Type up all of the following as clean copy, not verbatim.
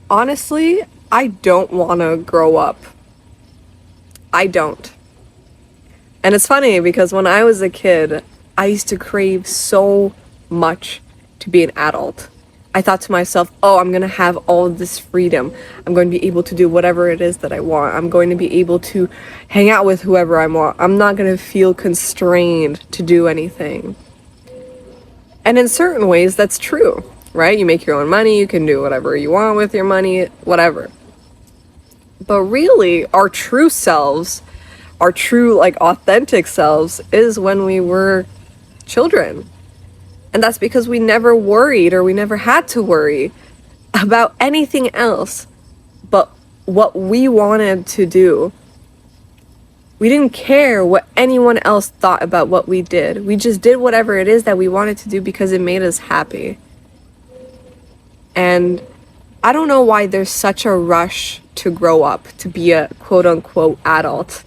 Honestly, I don't want to grow up. I don't. And it's funny because when I was a kid, I used to crave so much to be an adult. I thought to myself, oh, I'm going to have all of this freedom. I'm going to be able to do whatever it is that I want. I'm going to be able to hang out with whoever I want. I'm not going to feel constrained to do anything. And in certain ways, that's true, right? You make your own money, you can do whatever you want with your money, whatever. But really, our true selves, our true, like, authentic selves, is when we were children. And that's because we never worried, or we never had to worry about anything else but what we wanted to do. We didn't care what anyone else thought about what we did. We just did whatever it is that we wanted to do because it made us happy. And I don't know why there's such a rush to grow up, to be a quote-unquote adult,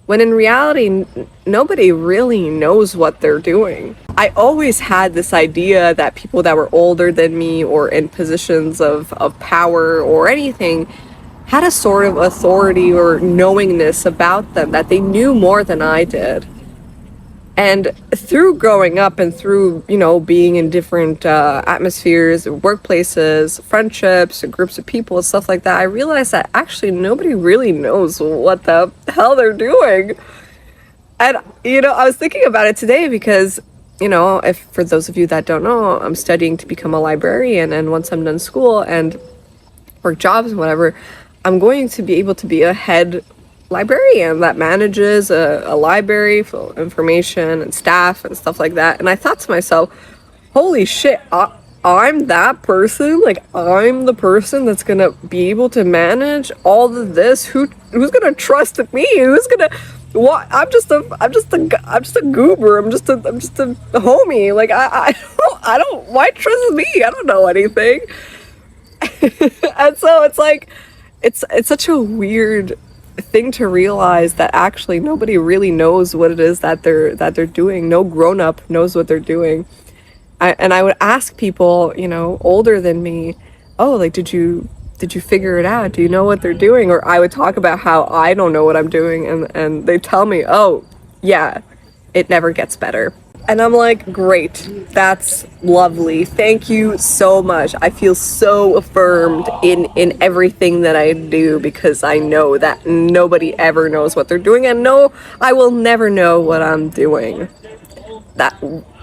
when in reality, nobody really knows what they're doing. I always had this idea that people that were older than me or in positions of power or anything had a sort of authority or knowingness about them, that they knew more than I did. And through growing up and through, being in different atmospheres, workplaces, friendships, groups of people and stuff like that, I realized that actually nobody really knows what the hell they're doing. And, I was thinking about it today because, if for those of you that don't know, I'm studying to become a librarian. And once I'm done school and work jobs and whatever, I'm going to be able to be a head librarian that manages a library full of information and staff and stuff like that. And I thought to myself, holy shit, I'm that person. Like, I'm the person that's gonna be able to manage all of this. Who's gonna trust me? Who's gonna what? I'm just a goober. I'm just a homie. Like, I don't why trust me? I don't know anything. And so it's like it's such a weird thing to realize that actually nobody really knows what it is that they're doing. No grown-up knows what they're doing. I would ask people, older than me, oh, like, did you figure it out? Do you know what they're doing? Or I would talk about how I don't know what I'm doing, and they tell me, oh, yeah, it never gets better. And I'm like, great, that's lovely. Thank you so much. I feel so affirmed in everything that I do, because I know that nobody ever knows what they're doing, and no, I will never know what I'm doing.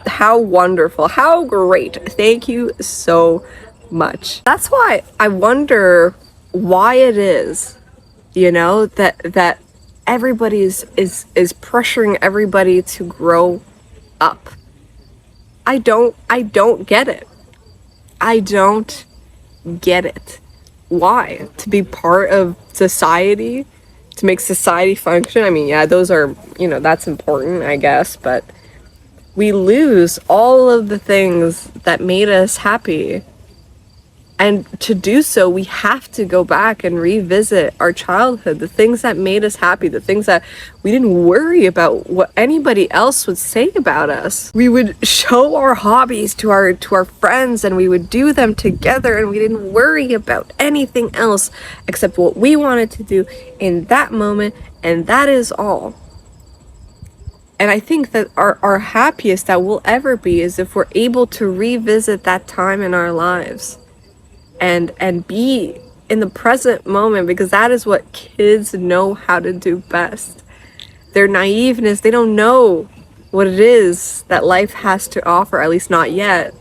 How wonderful, how great. Thank you so much. That's why I wonder why it is, that everybody is pressuring everybody to grow up. I don't get it. I don't get it. Why? To be part of society, to make society function. I mean, yeah, those are, that's important, I guess, but we lose all of the things that made us happy. And to do so, we have to go back and revisit our childhood, the things that made us happy, the things that we didn't worry about what anybody else would say about us. We would show our hobbies to our friends, and we would do them together, and we didn't worry about anything else except what we wanted to do in that moment, and that is all. And I think that our happiest that we'll ever be is if we're able to revisit that time in our lives. And be in the present moment, because that is what kids know how to do best. Their naiveness, they don't know what it is that life has to offer, at least not yet.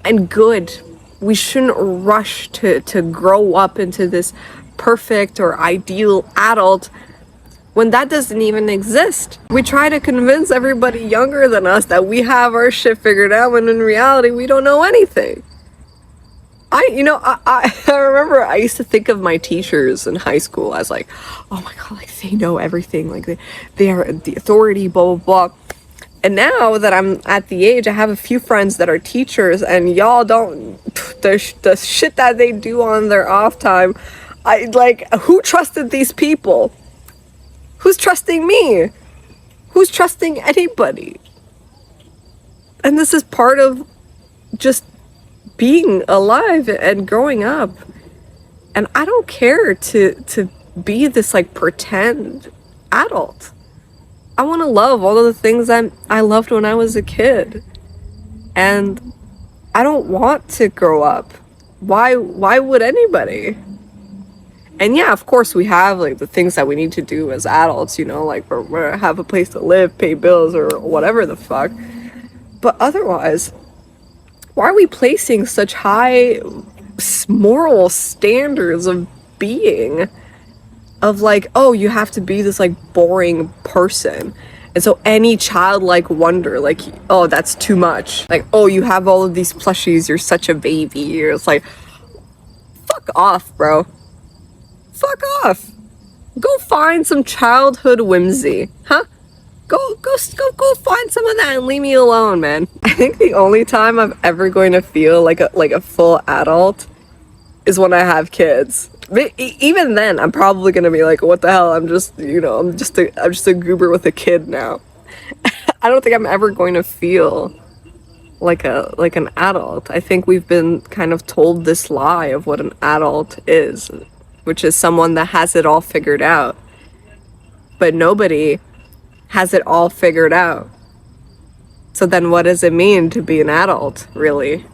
And good. We shouldn't rush to grow up into this perfect or ideal adult when that doesn't even exist. We try to convince everybody younger than us that we have our shit figured out, when in reality we don't know anything. I remember I used to think of my teachers in high school as like, oh my god, like they know everything, like they are the authority, blah blah blah. And now that I'm at the age, I have a few friends that are teachers, and y'all don't, the shit that they do on their off time, who trusted these people? Who's trusting me? Who's trusting anybody? And this is part of just being alive and growing up. And I don't care to be this like pretend adult. I want to love all of the things that I loved when I was a kid. And I don't want to grow up. Why would anybody? And yeah, of course we have like the things that we need to do as adults, you know, like we're have a place to live, pay bills or whatever the fuck. But otherwise, why are we placing such high moral standards of being? Of like, oh, you have to be this like boring person. And so any childlike wonder, like, oh, that's too much. Like, oh, you have all of these plushies, you're such a baby. It's like, fuck off, bro. Fuck off. Go find some childhood whimsy, huh? Go find some of that and leave me alone, man. I think the only time I'm ever going to feel like a full adult is when I have kids. But even then, I'm probably gonna be like, what the hell? I'm just, you know, I'm just a goober with a kid now. I don't think I'm ever going to feel like an adult. I think we've been kind of told this lie of what an adult is, which is someone that has it all figured out. But nobody has it all figured out. So then what does it mean to be an adult, really?